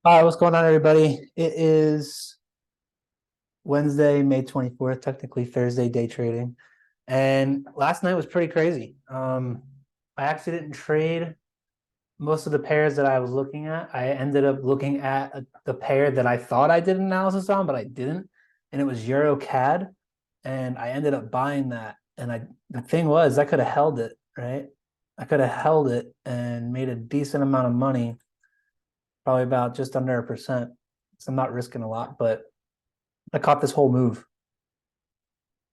Hi, what's going on, everybody? It is Wednesday, May 24th, technically Thursday day trading. And last night was pretty crazy. I actually didn't trade most of the pairs that I was looking at. I ended up looking at the pair that I thought I did analysis on, but I didn't. And it was Euro CAD. And I ended up buying that. And the thing was, I could have held it, right? I could have held it and made a decent amount of money, probably about just under 1%. So I'm not risking a lot, but I caught this whole move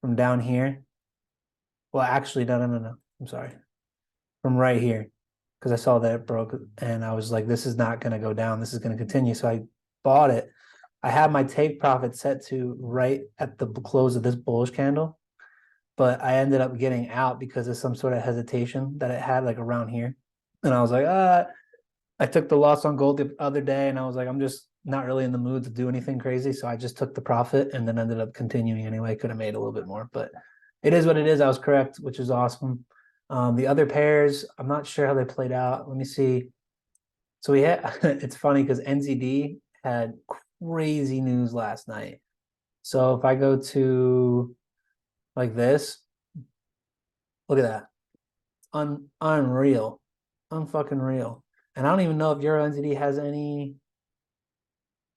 from down here. Well, actually, no. I'm sorry. From right here, because I saw that it broke and I was like, this is not going to go down. This is going to continue. So I bought it. I had my take profit set to right at the close of this bullish candle, but I ended up getting out because of some sort of hesitation that it had like around here. And I was like, I took the loss on gold the other day and I was like, I'm just not really in the mood to do anything crazy. So I just took the profit and then ended up continuing anyway. Could have made a little bit more, but it is what it is. I was correct, which is awesome. The other pairs, I'm not sure how they played out. Let me see. So we had, it's funny because NZD had crazy news last night. So if I go to like this, look at that. Unreal. Unfucking real. And I don't even know if Euro NZD has any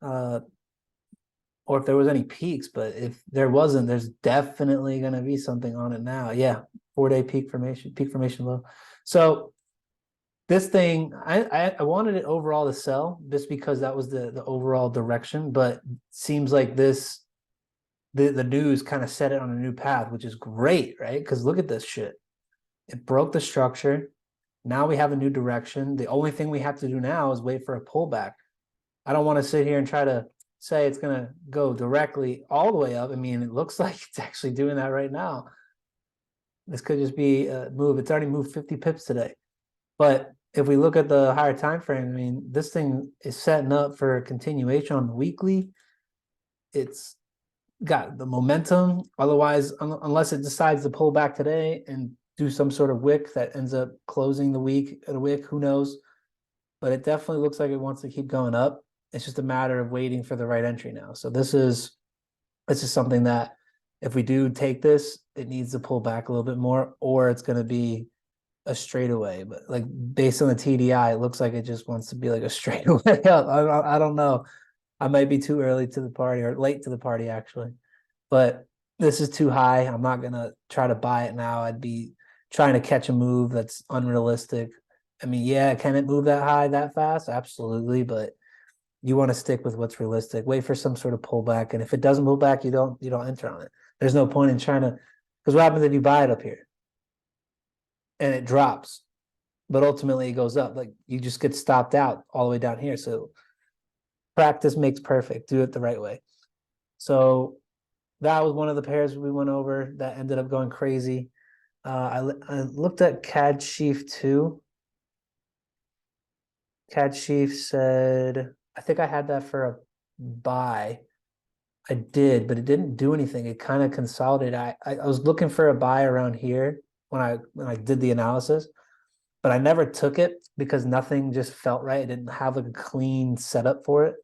uh or if there was any peaks, but if there wasn't, there's definitely going to be something on it now. Yeah, 4-day peak formation low. So this thing, I wanted it overall to sell just because that was the overall direction, but seems like the news kind of set it on a new path, which is great, right? Because look at this shit. It broke the structure. Now we have a new direction. The only thing we have to do now is wait for a pullback. I don't want to sit here and try to say it's going to go directly all the way up. I mean, it looks like it's actually doing that right now. This could just be a move. It's already moved 50 pips today. But if we look at the higher time frame, I mean, this thing is setting up for a continuation on the weekly. It's got the momentum. Otherwise, unless it decides to pull back today and do some sort of wick that ends up closing the week at a wick, who knows? But it definitely looks like it wants to keep going up. It's just a matter of waiting for the right entry now. So this is something that if we do take this, it needs to pull back a little bit more, or it's going to be a straightaway. But like based on the TDI, it looks like it just wants to be like a straightaway up. I don't know. I might be too early to the party or late to the party actually, but this is too high. I'm not gonna try to buy it now. I'd be trying to catch a move that's unrealistic. I mean, yeah, can it move that high that fast? Absolutely, but you want to stick with what's realistic. Wait for some sort of pullback, and if it doesn't pull back, you don't enter on it. There's no point in trying to, because what happens if you buy it up here and it drops, but ultimately it goes up? Like you just get stopped out all the way down here. So practice makes perfect. Do it the right way. So that was one of the pairs we went over that ended up going crazy. I looked at CAD Sheaf too. CAD Sheaf said, I think I had that for a buy. I did, but it didn't do anything. It kind of consolidated. I was looking for a buy around here when I did the analysis, but I never took it because nothing just felt right. It didn't have like a clean setup for it.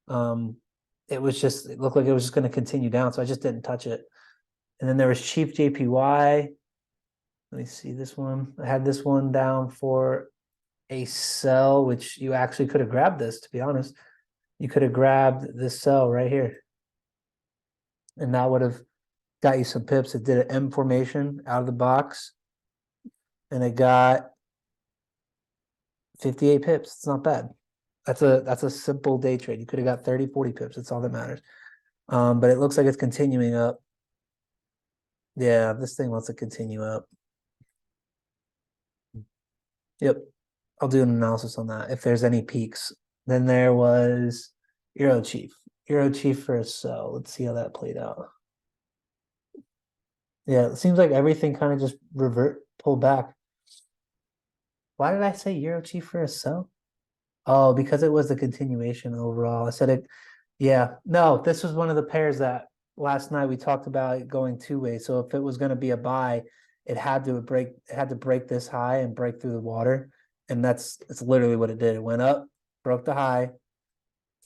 Um, it looked like it was just going to continue down, so I just didn't touch it. And then there was Chief JPY. Let me see this one. I had this one down for a sell, which you actually could have grabbed this, to be honest. You could have grabbed this sell right here, and that would have got you some pips. It did an M formation out of the box, and it got 58 pips. It's not bad. That's a simple day trade. You could have got 30, 40 pips. That's all that matters. But it looks like it's continuing up. Yeah, this thing wants to continue up. Yep. I'll do an analysis on that if there's any peaks. Then there was Euro Chief. Euro Chief for a sell. Let's see how that played out. Yeah, it seems like everything kind of just pulled back. Why did I say Euro Chief for a sell? Oh, because it was the continuation overall. I said it. Yeah, no, this was one of the pairs that last night we talked about it going two ways. So if it was going to be a buy, it had to break this high and break through the water. And it's literally what it did. It went up, broke the high,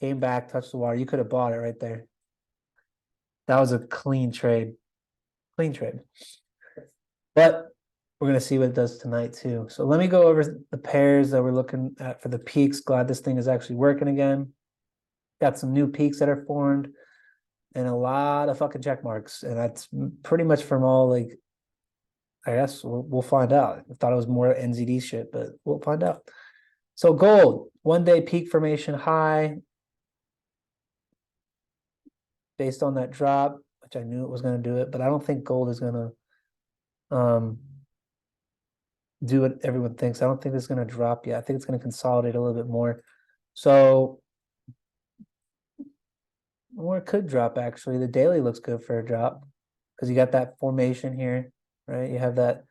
came back, touched the water. You could have bought it right there. That was a clean trade. Clean trade. But we're gonna see what it does tonight too. So let me go over the pairs that we're looking at for the peaks. Glad this thing is actually working again. Got some new peaks that are formed and a lot of fucking check marks. And that's pretty much from all like, I guess we'll find out. I thought it was more NZD shit, but we'll find out. So gold, 1 day peak formation high based on that drop, which I knew it was going to do it, but I don't think gold is going to do what everyone thinks. I don't think it's going to drop yet. I think it's going to consolidate a little bit more. So, or it could drop actually. The daily looks good for a drop because you got that formation here, right? You have that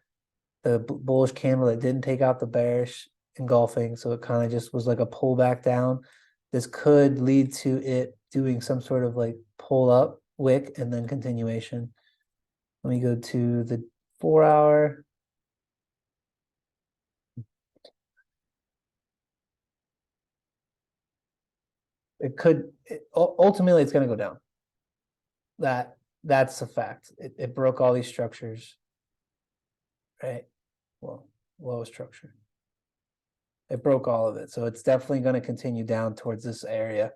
the bullish candle that didn't take out the bearish engulfing, so it kind of just was like a pullback down. This could lead to it doing some sort of like pull up wick and then continuation. Let me go to the 4 hour. It could ultimately it's going to go down. That's a fact. It broke all these structures, right? Well, low structure. It broke all of it, so it's definitely going to continue down towards this area.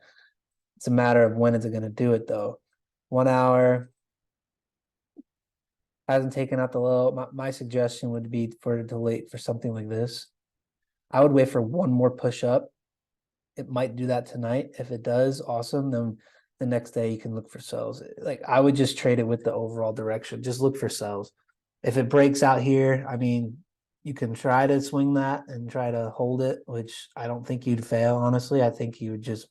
It's a matter of when is it going to do it though. 1 hour hasn't taken out the low. My suggestion would be for it to wait for something like this. I would wait for one more push up. It might do that tonight. If it does, awesome. Then the next day you can look for sells. Like I would just trade it with the overall direction. Just look for sells. If it breaks out here, I mean, you can try to swing that and try to hold it, which I don't think you'd fail, honestly. I think you would just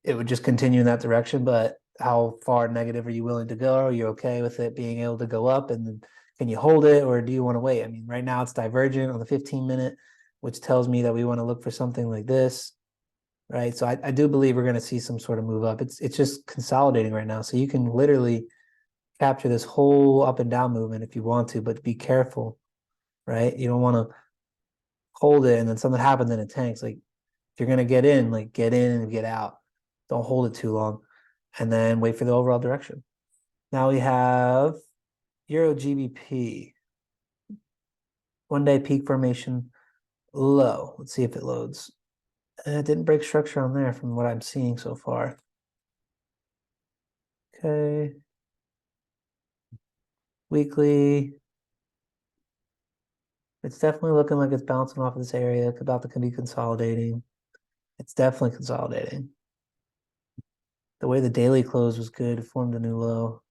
it would just continue in that direction. But how far negative are you willing to go? Are you okay with it being able to go up? And can you hold it or do you want to wait? I mean, right now it's divergent on the 15-minute, which tells me that we want to look for something like this. Right. So I do believe we're going to see some sort of move up. It's just consolidating right now. So you can literally capture this whole up and down movement if you want to, but be careful. Right. You don't want to hold it and then something happens and it tanks. Like if you're going to get in, like get in and get out. Don't hold it too long and then wait for the overall direction. Now we have Euro GBP. 1 day peak formation low. Let's see if it loads. It didn't break structure on there from what I'm seeing so far. Okay. Weekly. It's definitely looking like it's bouncing off of this area. It's about to be consolidating. It's definitely consolidating. The way the daily close was good. It formed a new low.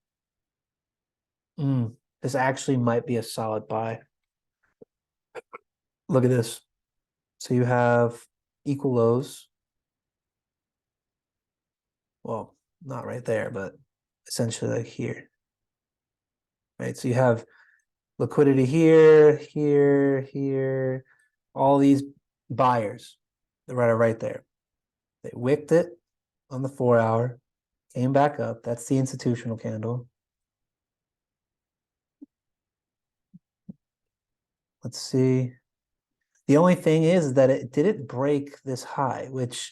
This actually might be a solid buy. Look at this. So you have equal lows. Well, not right there, but essentially like here. Right. So you have liquidity here, here, here, all these buyers that are right there. They wicked it on the 4 hour, came back up. That's the institutional candle. Let's see. The only thing is that it didn't break this high, which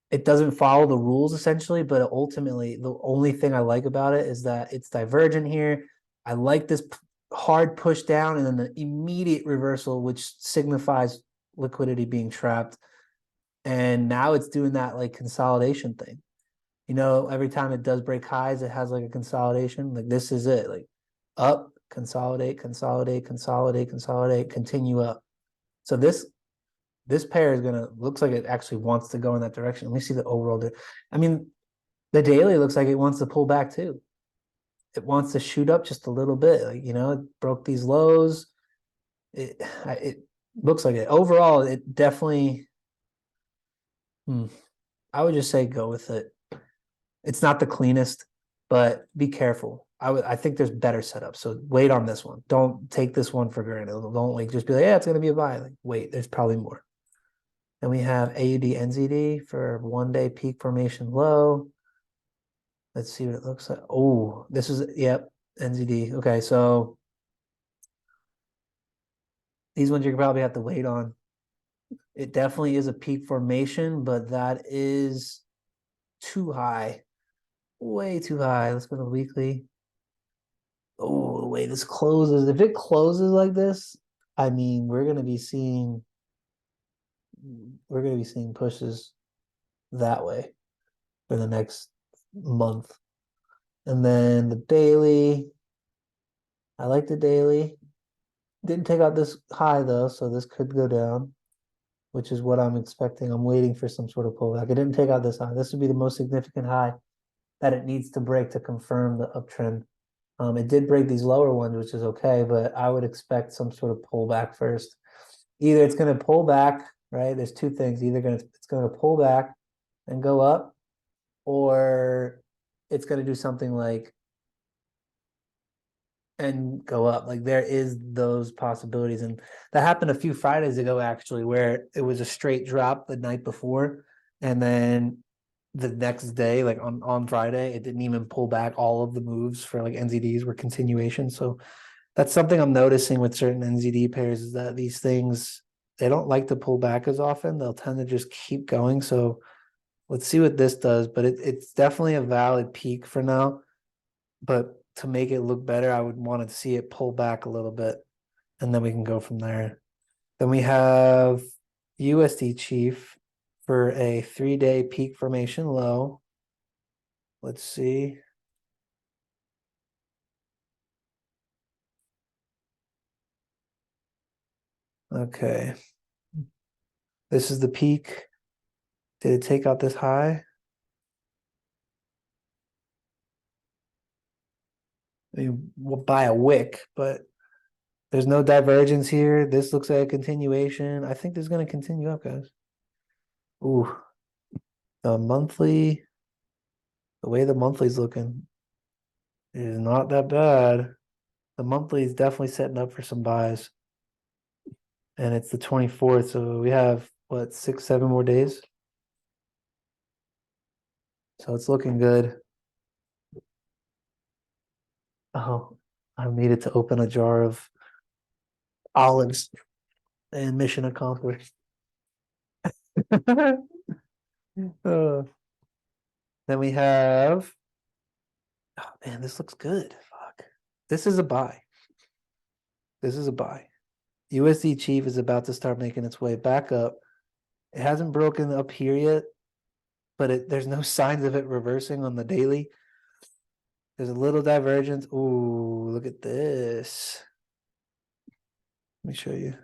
it doesn't follow the rules essentially, but ultimately the only thing I like about it is that it's divergent here. I like this hard push down and then the immediate reversal, which signifies liquidity being trapped. And now it's doing that like consolidation thing. You know, every time it does break highs, it has like a consolidation. Like this is it. Like up, consolidate, consolidate, consolidate, consolidate, continue up. So this pair is gonna looks like it actually wants to go in that direction. Let me see the overall. I mean, the daily looks like it wants to pull back too. It wants to shoot up just a little bit. Like, you know, it broke these lows. It looks like it. Overall, it definitely. I would just say go with it. It's not the cleanest, but be careful. I think there's better setups. So wait on this one. Don't take this one for granted. Don't like just be like, yeah, it's gonna be a buy. Like, wait, there's probably more. Then we have AUD NZD for 1 day peak formation low. Let's see what it looks like. Oh, this is yep, NZD. Okay, so these ones you probably have to wait on. It definitely is a peak formation, but that is too high. Way too high. Let's go to weekly. Oh, the way this closes. If it closes like this, I mean, we're gonna be seeing pushes that way for the next month. And then the daily, I like the daily. Didn't take out this high though, so this could go down, which is what I'm expecting. I'm waiting for some sort of pullback. It didn't take out this high. This would be the most significant high that it needs to break to confirm the uptrend. It did break these lower ones, which is okay, but I would expect some sort of pullback first. Either it's going to pull back, right? There's two things. It's going to pull back and go up, or it's going to do something like and go up. Like there is those possibilities, and that happened a few Fridays ago actually, where it was a straight drop the night before, and then the next day, like on Friday, it didn't even pull back. All of the moves for like NZDs were continuation. So that's something I'm noticing with certain NZD pairs is that these things they don't like to pull back as often. They'll tend to just keep going. So let's see what this does. But it's definitely a valid peak for now. But to make it look better, I would want to see it pull back a little bit, and then we can go from there. Then we have USD Chief for a 3-day peak formation low. Let's see. Okay. This is the peak. Did it take out this high? I mean, we'll buy a wick, but there's no divergence here. This looks like a continuation. I think this is going to continue up, guys. Ooh, the monthly, the way the monthly's looking is not that bad. The monthly is definitely setting up for some buys. And it's the 24th, so we have what, 6, 7 more days? So it's looking good. Oh, I needed to open a jar of olives and mission accomplished. Uh, then we have, oh man, this looks good. Fuck. This is a buy. This is a buy. USD Chief is about to start making its way back up. It hasn't broken up here yet, but there's no signs of it reversing on the daily. There's a little divergence. Ooh, look at this. Let me show you.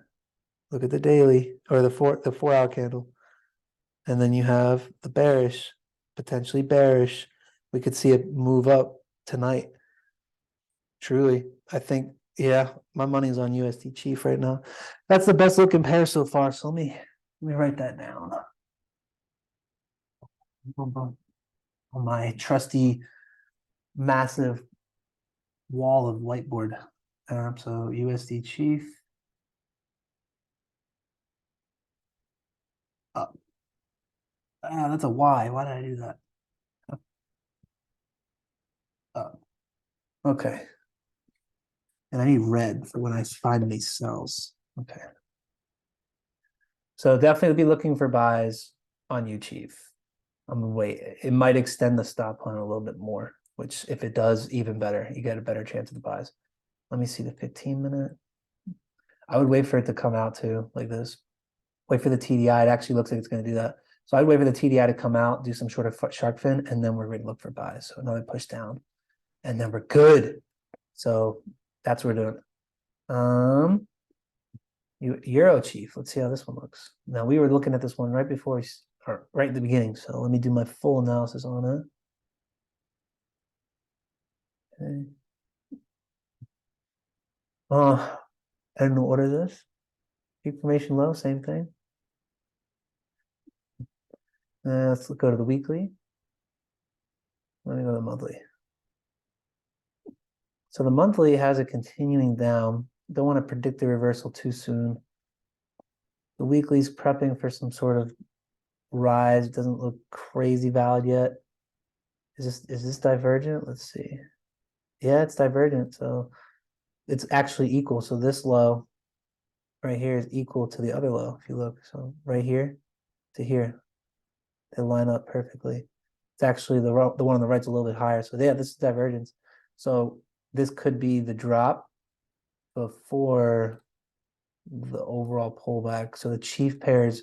Look at the daily or the 4 hour candle. And then you have the bearish, potentially bearish. We could see it move up tonight. Truly, I think, yeah, my money's on USD Chief right now. That's the best looking pair so far. So let me write that down on my trusty massive wall of whiteboard. So USD Chief up. That's a Y. Why did I do that? Up. Okay. And I need red for when I find these cells. Okay. So definitely be looking for buys on U Chief. I'm gonna wait. It might extend the stop hunt a little bit more, which if it does, even better. You get a better chance of the buys. Let me see the 15-minute. I would wait for it to come out too, like this. Wait for the TDI. It actually looks like it's going to do that. So I'd wait for the TDI to come out, do some sort of shark fin, and then we're going to look for buys. So another push down, and then we're good. So that's what we're doing. Euro Chief. Let's see how this one looks. Now we were looking at this one right before or right at the beginning. So let me do my full analysis on it. Okay. I don't know what is this. Information low, same thing. Let's go to the weekly. Let me go to the monthly. So the monthly has it continuing down. Don't want to predict the reversal too soon. The weekly's prepping for some sort of rise. It doesn't look crazy valid yet. Is this divergent? Let's see. Yeah, it's divergent. So it's actually equal. So this low right here is equal to the other low, if you look. So right here to here, they line up perfectly. It's actually the one on the right's a little bit higher. So yeah, this is divergence. So this could be the drop before the overall pullback. So the chief pairs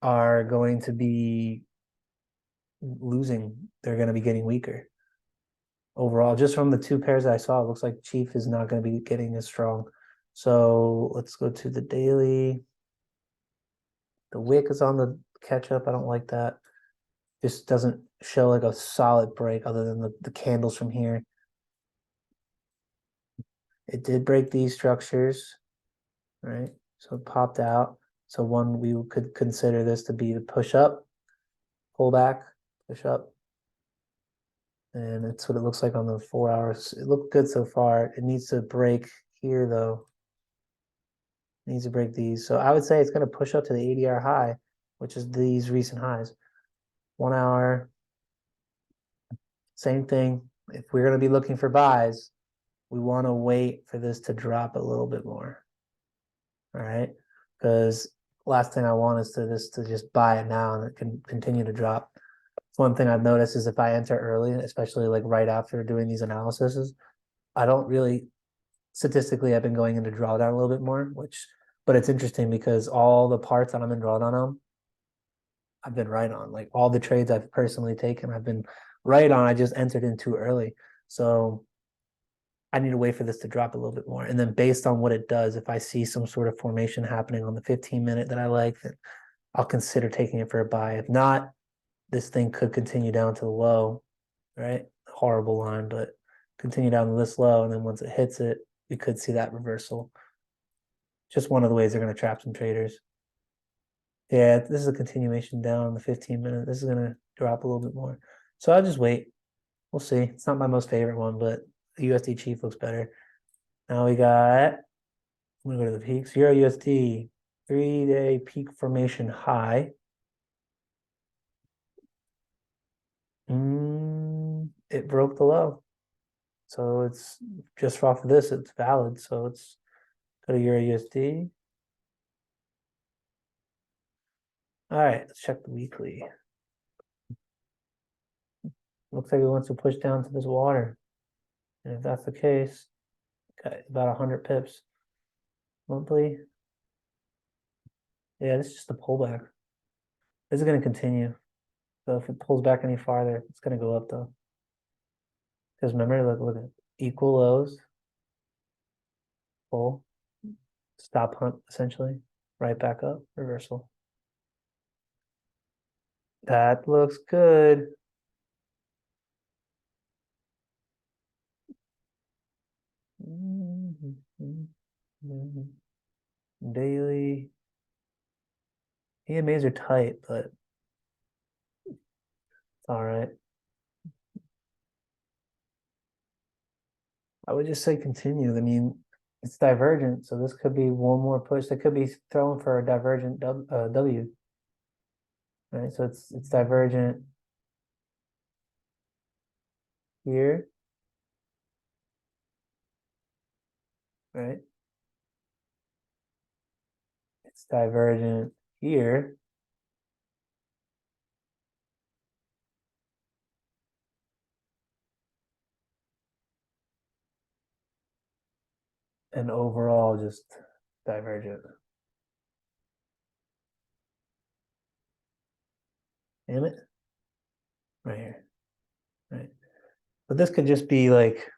are going to be losing. They're going to be getting weaker overall. Just from the two pairs that I saw, it looks like chief is not going to be getting as strong. So let's go to the daily. The wick is on the catch up. I don't like that. Just doesn't show like a solid break other than the candles from here. It did break these structures, right? So it popped out. So one, we could consider this to be the push up, pull back, push up. And that's what it looks like on the 4 hours. It looked good so far. It needs to break here though. It needs to break these. So I would say it's going to push up to the 80-hour high, which is these recent highs. 1 hour, same thing. If we're going to be looking for buys, we want to wait for this to drop a little bit more. All right. Because last thing I want is to just buy it now and it can continue to drop. One thing I've noticed is if I enter early, especially like right after doing these analyses, I don't really statistically I've been going into drawdown a little bit more, but it's interesting because all the parts that I'm in drawdown on, I've been right on. Like all the trades I've personally taken, I've been right on. I just entered in too early. So I need to wait for this to drop a little bit more. And then based on what it does, if I see some sort of formation happening on the 15-minute that I like, then I'll consider taking it for a buy. If not, this thing could continue down to the low, right? Horrible line, but continue down to this low. And then once it hits it, we could see that reversal. Just one of the ways they're going to trap some traders. Yeah, this is a continuation down on the 15-minute. This is going to drop a little bit more. So I'll just wait. We'll see. It's not my most favorite one, but the USD Chief looks better. Now we got, I'm going to go to the peaks. Euro USD, 3-day peak formation high. It broke the low. So it's just off of this, it's valid. So let's go to Euro USD. All right, let's check the weekly. Looks like it wants to push down to this water. And if that's the case, got about 100 pips. Monthly. Yeah, this is just a pullback. This is going to continue. So if it pulls back any farther, it's going to go up though. Because remember, look at equal lows, pull, stop hunt essentially, right back up, reversal. That looks good. Daily. EMAs are tight, but it's all right. I would just say continue. I mean, it's divergent, so this could be one more push. That could be thrown for a divergent W. Right, so it's divergent here, right? It's divergent here. And overall just divergent. Damn it. Right here. Right. But this could just be like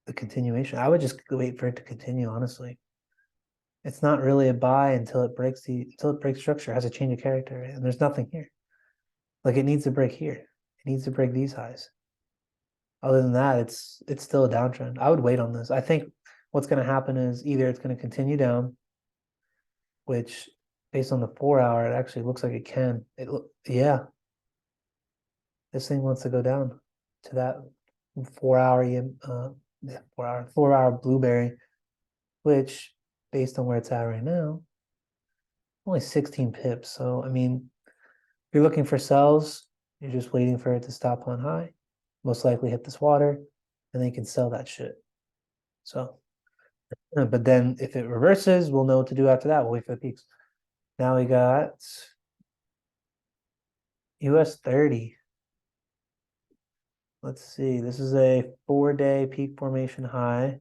the continuation. I would just wait for it to continue, honestly. It's not really a buy until it breaks structure, has a change of character, right? And there's nothing here. Like it needs to break here. It needs to break these highs. Other than that, it's still a downtrend. I would wait on this. I think what's going to happen is either it's going to continue down, which based on the 4 hour, it actually looks like it can. Yeah. This thing wants to go down to that 4 hour 4 hour blueberry, which based on where it's at right now, only 16 pips. So I mean, if you're looking for sells, you're just waiting for it to stop on high, most likely hit this water, and then you can sell that shit. So But then if it reverses, we'll know what to do after that. We'll wait for the peaks. Now we got US 30. Let's see. This is a 4-day peak formation high.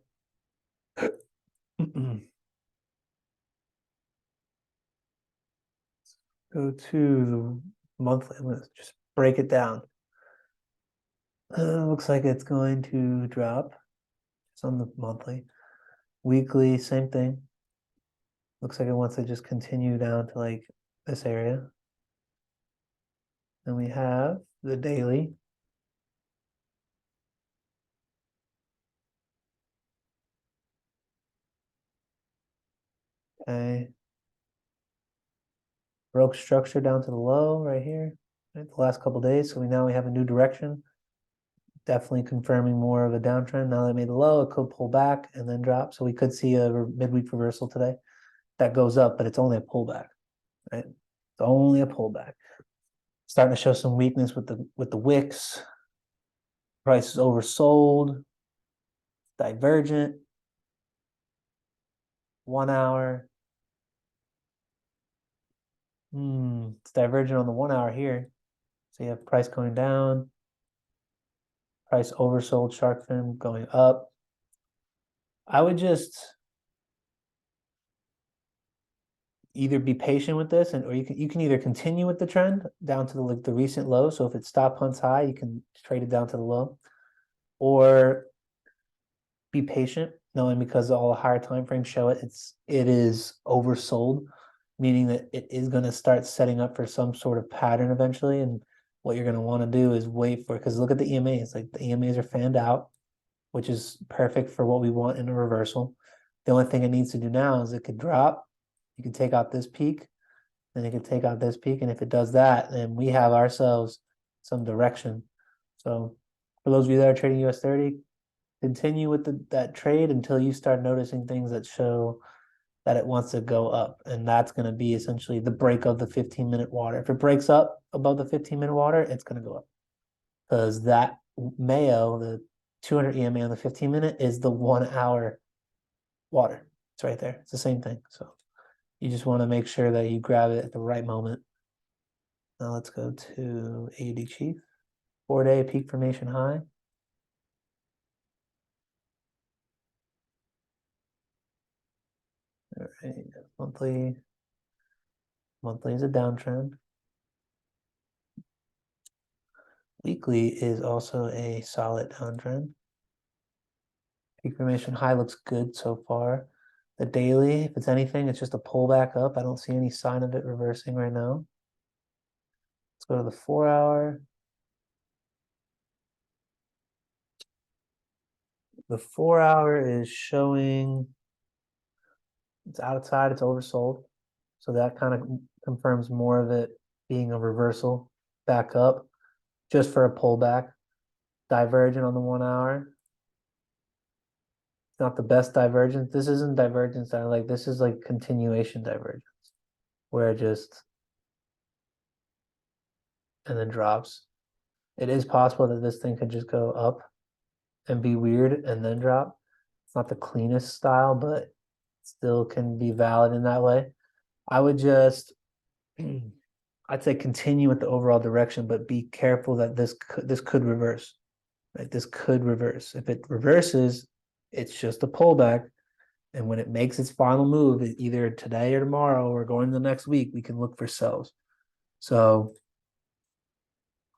Go to the monthly. I'm gonna just break it down. Looks like it's going to drop. It's on the monthly. Weekly, same thing. Looks like it wants to just continue down to like this area. Then we have the daily. Okay. Broke structure down to the low right here. Right, the last couple days. So we have a new direction. Definitely confirming more of a downtrend. Now that it made the low, it could pull back and then drop. So we could see a midweek reversal today that goes up, but it's only a pullback, right? It's only a pullback. Starting to show some weakness with the wicks. Price is oversold, divergent, 1 hour. It's divergent on the 1 hour here. So you have price going down, price oversold, shark fin going up. I would just either be patient with this, or you can either continue with the trend down to the recent low. So if it stop hunts high, you can trade it down to the low, or be patient, knowing because all the higher time frames show it is oversold, meaning that it is going to start setting up for some sort of pattern eventually. And what you're going to want to do is wait for, because look at the EMAs, like the EMAs are fanned out, which is perfect for what we want in a reversal. The only thing it needs to do now is it could drop. You can take out this peak, then it could take out this peak. And if it does that, then we have ourselves some direction. So for those of you that are trading US 30, continue with that trade until you start noticing things that show that it wants to go up. And that's going to be essentially the break of the 15-minute water. If it breaks up above the 15-minute water, it's going to go up. Because that Mayo, the 200 EMA on the 15-minute, is the 1 hour water. It's right there. It's the same thing. So you just want to make sure that you grab it at the right moment. Now let's go to AUD Chief. 4-day peak formation high. All right, monthly is a downtrend. Weekly is also a solid downtrend. Peak formation high looks good so far. The daily, if it's anything, it's just a pullback up. I don't see any sign of it reversing right now. Let's go to the 4-hour. The 4-hour is showing it's outside, it's oversold. So that kind of confirms more of it being a reversal back up just for a pullback. Divergent on the 1 hour. It's not the best divergence. This isn't divergence. This is like continuation divergence where it just and then drops. It is possible that this thing could just go up and be weird and then drop. It's not the cleanest style, but still can be valid in that way. I would just I'd say continue with the overall direction, but be careful that this could reverse. Right? This could reverse. If it reverses, it's just a pullback. And when it makes its final move, either today or tomorrow or going the next week, we can look for sells. So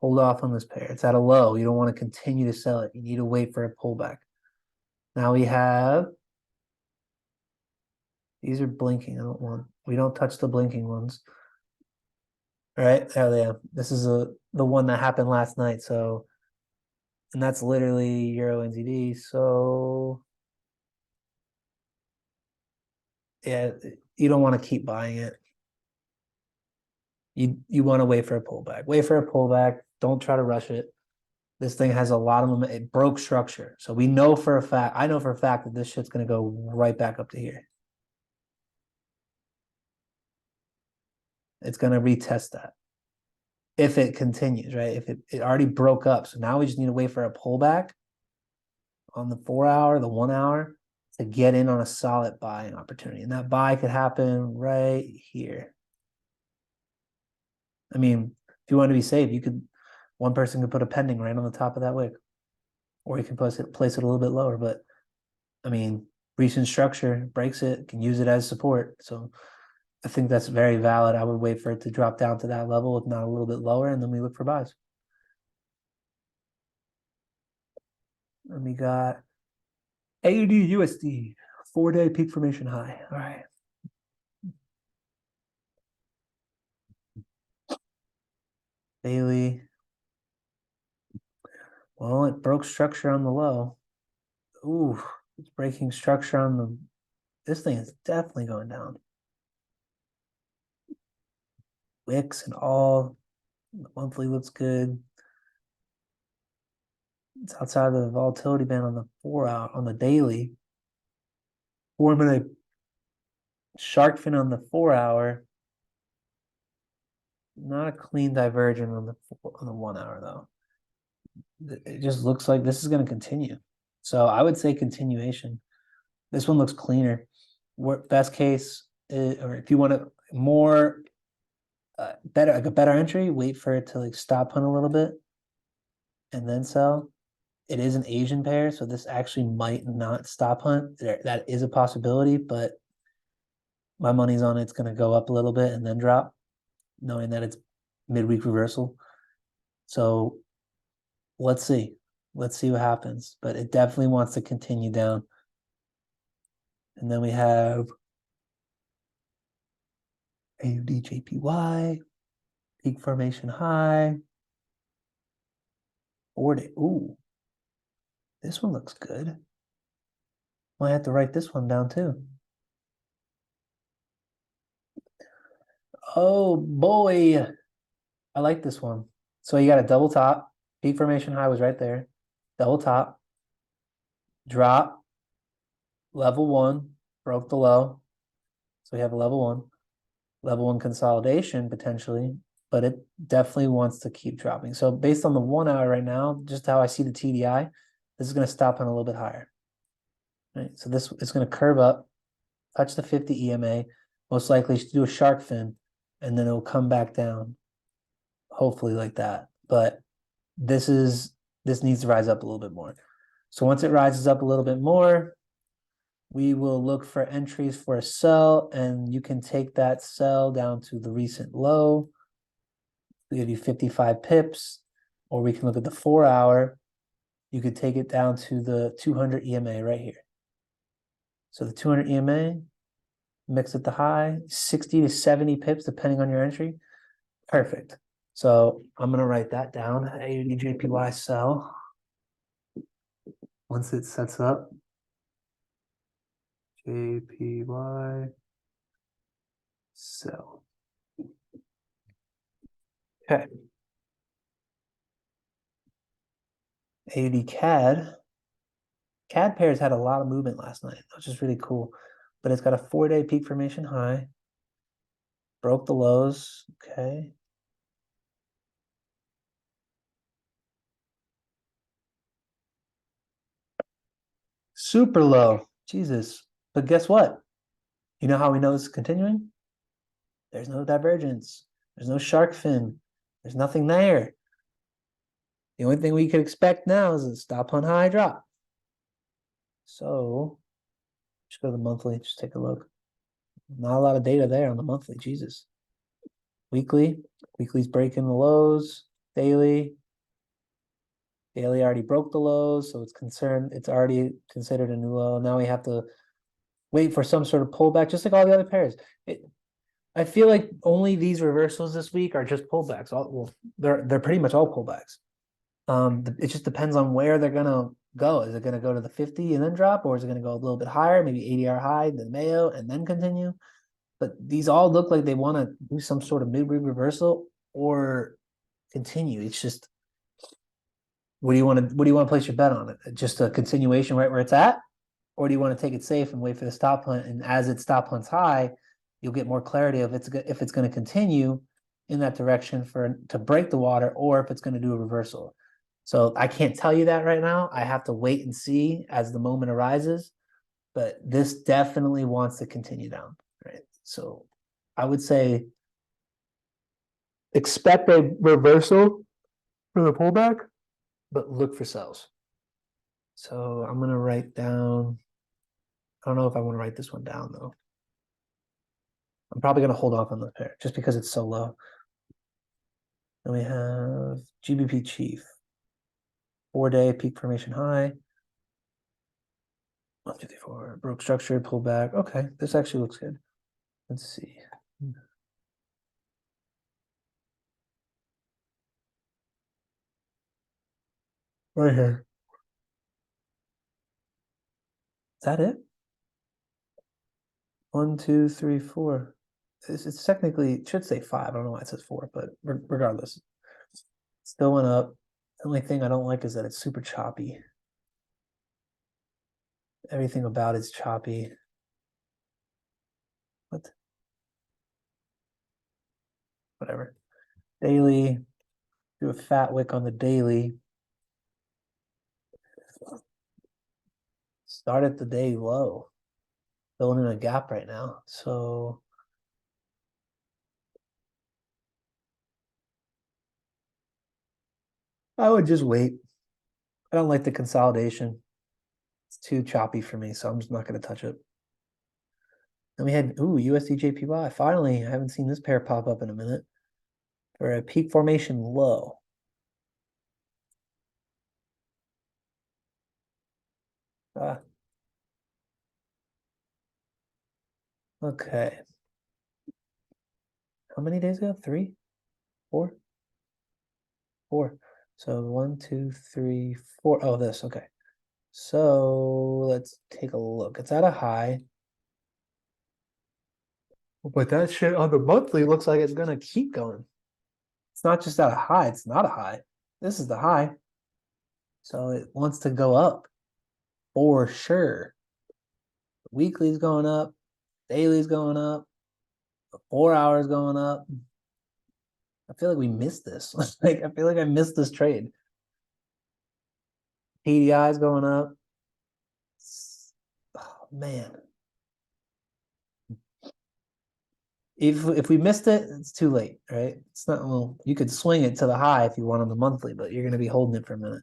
hold off on this pair. It's at a low. You don't want to continue to sell it. You need to wait for a pullback. Now we have, these are blinking. We don't touch the blinking ones. All right, there they are. This is the one that happened last night. So, and that's literally Euro NZD. So yeah, you don't want to keep buying it. You want to wait for a pullback. Wait for a pullback. Don't try to rush it. This thing has a lot of momentum. It broke structure. So we know for a fact, I know for a fact that this shit's going to go right back up to here. It's going to retest that. If it continues, right? If it already broke up. So now we just need to wait for a pullback on the 4-hour, the 1 hour. to get in on a solid buying opportunity. And that buy could happen right here. I mean, if you want to be safe, one person could put a pending right on the top of that wick, or you can place it a little bit lower. But I mean, recent structure breaks it, can use it as support. So I think that's very valid. I would wait for it to drop down to that level, if not a little bit lower, and then we look for buys. And we got AUD USD, 4-day peak formation high. All right. Daily. Well, it broke structure on the low. Ooh, it's breaking structure on the. This thing is definitely going down. Wicks and all. The monthly looks good. It's outside of the volatility band on the 4-hour, on the daily. Forming a shark fin on the 4-hour. Not a clean divergence on the 1-hour though. It just looks like this is going to continue. So I would say continuation. This one looks cleaner. Best case, or if you want a more better, like a better entry, wait for it to like stop hunt a little bit and then sell. It is an Asian pair, so this actually might not stop hunt. That is a possibility, but my money's on it's going to go up a little bit and then drop, knowing that it's midweek reversal. So let's see. Let's see what happens. But it definitely wants to continue down. And then we have AUDJPY, peak formation high. 4-day. Ooh, this one looks good. Might have to write this one down too. Oh boy, I like this one. So you got a double top. Peak formation high was right there. Double top. Drop. Level 1. Broke the low. So we have a level 1. Level 1 consolidation potentially, but it definitely wants to keep dropping. So based on the 1-hour right now, just how I see the TDI, this is going to stop on a little bit higher. Right. So this is going to curve up, touch the 50 EMA, most likely do a shark fin, and then it'll come back down. Hopefully like that. But this needs to rise up a little bit more. So once it rises up a little bit more, we will look for entries for a sell, and you can take that sell down to the recent low. We give you 55 pips, or we can look at the 4-hour. You could take it down to the 200 EMA right here. So the 200 EMA, mix at the high, 60 to 70 pips, depending on your entry. Perfect. So I'm going to write that down, AUDJPY sell. Once it sets up, JPY sell. Okay. AUD CAD. CAD pairs had a lot of movement last night, which is really cool. But it's got a 4-day peak formation high. Broke the lows. Okay. Super low. Jesus. But guess what? You know how we know this is continuing? There's no divergence. There's no shark fin. There's nothing there. The only thing we could expect now is a stop on high drop. So just go to the monthly, just take a look. Not a lot of data there on the monthly, Jesus. Weekly's breaking the lows. Daily already broke the lows, so it's already considered a new low. Now we have to wait for some sort of pullback, just like all the other pairs. I feel like only these reversals this week are just pullbacks. They're pretty much all pullbacks. It just depends on where they're gonna go. Is it gonna go to the 50 and then drop, or is it gonna go a little bit higher, maybe 80R high, then Mayo, and then continue? But these all look like they want to do some sort of mid-week reversal or continue. It's just, what do you want to place your bet on it? Just a continuation right where it's at, or do you want to take it safe and wait for the stop hunt? And as it stop hunts high, you'll get more clarity of if it's going to continue in that direction to break the water, or if it's going to do a reversal. So I can't tell you that right now. I have to wait and see as the moment arises. but this definitely wants to continue down, right? So I would say expect a reversal for the pullback, but look for sells. So I'm gonna write down. I don't know if I want to write this one down though. I'm probably gonna hold off on the pair just because it's so low. Then we have GBP Chief, 4-day peak formation high. 154 broke structure, pull back. Okay, this actually looks good. Let's see. Right here. Is that it? 1, 2, 3, 4. It's technically, it should say 5. I don't know why it says 4, but regardless, still went up. The only thing I don't like is that it's super choppy. Everything about it's choppy. What? Whatever. Daily. Do a fat wick on the daily. Started the day low. Filling in a gap right now. So I would just wait. I don't like the consolidation. It's too choppy for me, so I'm just not going to touch it. Then we had, USD JPY. Finally, I haven't seen this pair pop up in a minute. For a peak formation low. Okay. How many days ago? 3? 4? 4. So 1, 2, 3, 4. Oh, this. Okay. So let's take a look. It's at a high. But that shit on the monthly looks like it's gonna keep going. It's not just at a high, it's not a high. This is the high. So it wants to go up for sure. Weekly's going up, daily's going up, 4 hours going up. I feel like we missed this. Like I feel like I missed this trade. PDI's going up. Oh man. If we missed it, it's too late, right? It's not, well, you could swing it to the high if you want on the monthly, but you're going to be holding it for a minute.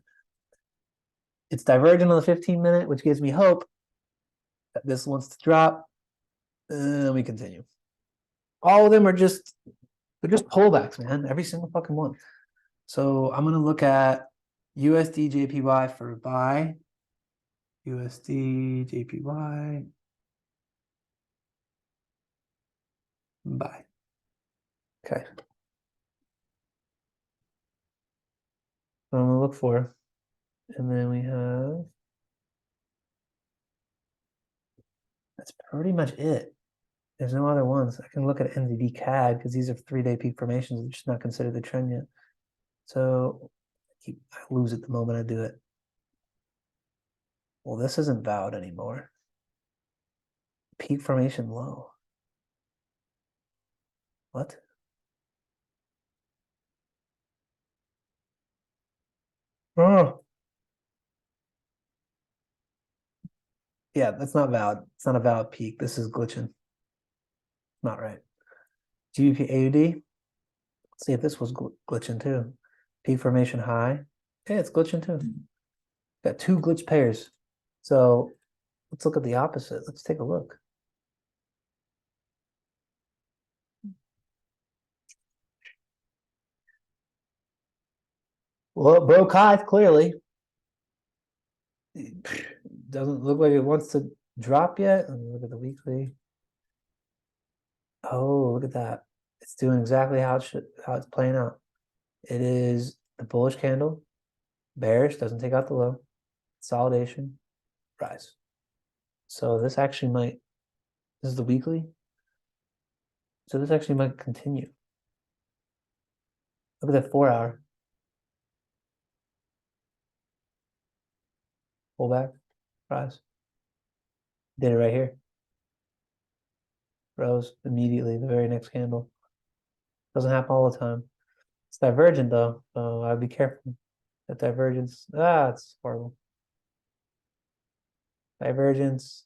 It's divergent on the 15-minute, which gives me hope that this wants to drop. And we continue. All of them are they're just pullbacks, man. Every single fucking one. So I'm going to look at USD JPY for buy. USD JPY. Buy. Okay. So I'm going to look for. And then we have. That's pretty much it. There's no other ones. I can look at NZD CAD because these are 3-day peak formations, which is not considered the trend yet. So I lose it the moment I do it. Well, this isn't valid anymore. Peak formation low. What? Oh. Yeah, that's not valid. It's not a valid peak. This is glitching. Not right. GBP AUD. Let's see if this was glitching too. Peak formation high. Yeah, it's glitching too. Got 2 glitch pairs. So let's look at the opposite. Let's take a look. Well, it broke highs clearly. Doesn't look like it wants to drop yet. Let me look at the weekly. Oh, look at that. It's doing exactly how it's playing out. It is the bullish candle, bearish, doesn't take out the low, consolidation, rise. So this actually might, this is the weekly. So this actually might continue. Look at that 4-hour. Pull back, rise. Did it right here. Rose immediately, the very next candle. Doesn't happen all the time. It's divergent though, so I'd be careful. That divergence, it's horrible. Divergence,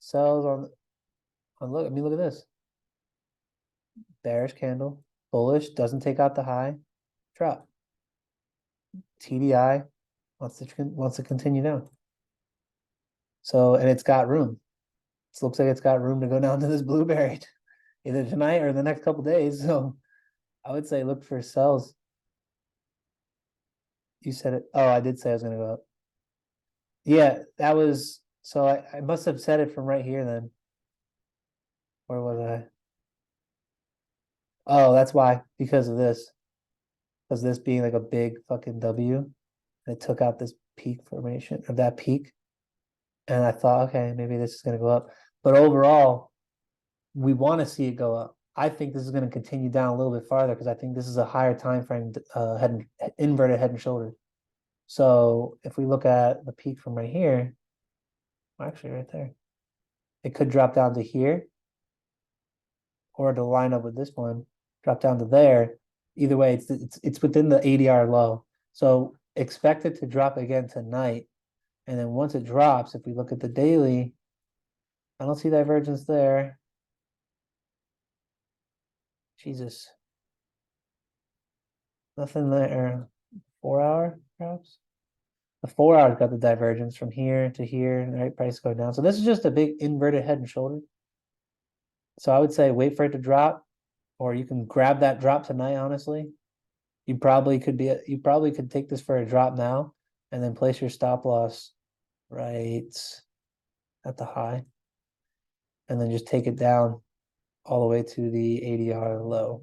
sells on look. I mean, look at this. Bearish candle, bullish, doesn't take out the high, drop. TDI wants to continue down. So, and it's got room. It looks like it's got room to go down to this blueberry either tonight or the next couple days. So I would say look for sells. You said it. Oh, I did say I was gonna go up. Yeah, that was so I must have said it from right here then. Where was I? Oh, that's why, because of this. Because this being like a big fucking W, and it took out this peak formation of that peak. And I thought, okay, maybe this is gonna go up. But overall, we want to see it go up. I think this is going to continue down a little bit farther because I think this is a higher time frame inverted head and shoulder. So if we look at the peak from right here, actually right there, it could drop down to here, or to line up with this one, drop down to there. Either way, it's within the ADR low. So expect it to drop again tonight. And then once it drops, if we look at the daily, I don't see divergence there. Jesus. Nothing there. 4 hour, perhaps? The 4 hours got the divergence from here to here, and the right price going down. So this is just a big inverted head and shoulder. So I would say wait for it to drop, or you can grab that drop tonight, honestly. You probably could take this for a drop now and then place your stop loss right at the high. And then just take it down all the way to the ADR low.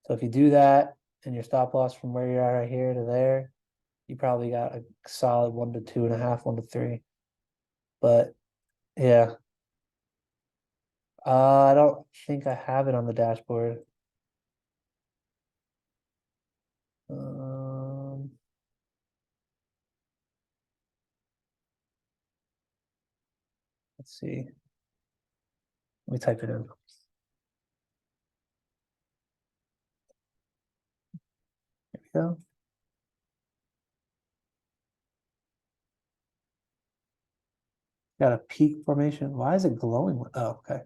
So if you do that and your stop loss from where you are right here to there, you probably got a solid 1 to 2.5, 1 to 3. But yeah. I don't think I have it on the dashboard. Let's see. Let me type it in. There we go. Got a peak formation. Why is it glowing? Oh, okay.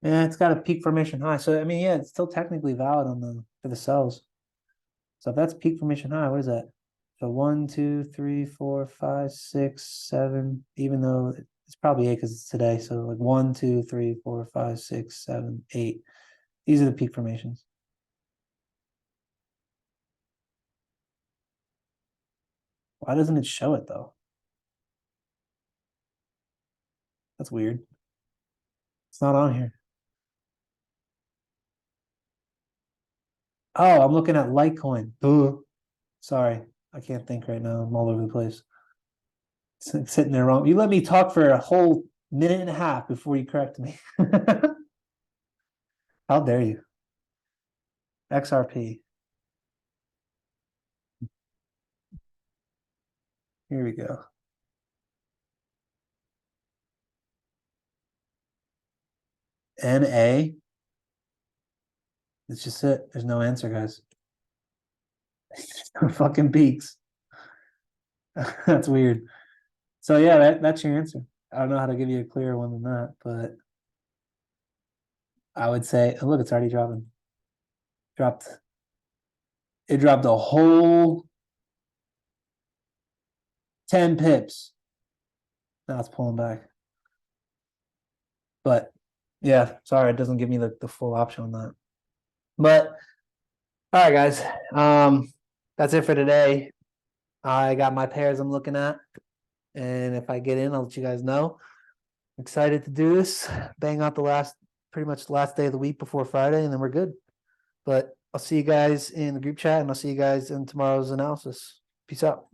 Yeah, it's got a peak formation high. So I mean, yeah, it's still technically valid on the for the cells. So if that's peak formation high, what is that? So 1, 2, 3, 4, 5, 6, 7. Even though it's probably 8 because it's today. So like 1, 2, 3, 4, 5, 6, 7, 8. These are the peak formations. Why doesn't it show it though? That's weird. It's not on here. Oh, I'm looking at Litecoin. Ooh. Sorry, I can't think right now. I'm all over the place. Sitting there wrong. You let me talk for a whole minute and a half before you correct me. How dare you? XRP. Here we go. NA. It's just it. There's no answer, guys. Fucking peaks. That's weird. So yeah, that's your answer. I don't know how to give you a clearer one than that, but I would say, oh, look, it's already dropping. It dropped a whole 10 pips. Now it's pulling back. But yeah, sorry, it doesn't give me the full option on that. But all right, guys. That's it for today. I got my pairs I'm looking at. And if I get in, I'll let you guys know. Excited to do this. Bang out pretty much the last day of the week before Friday, and then we're good. But I'll see you guys in the group chat, and I'll see you guys in tomorrow's analysis. Peace out.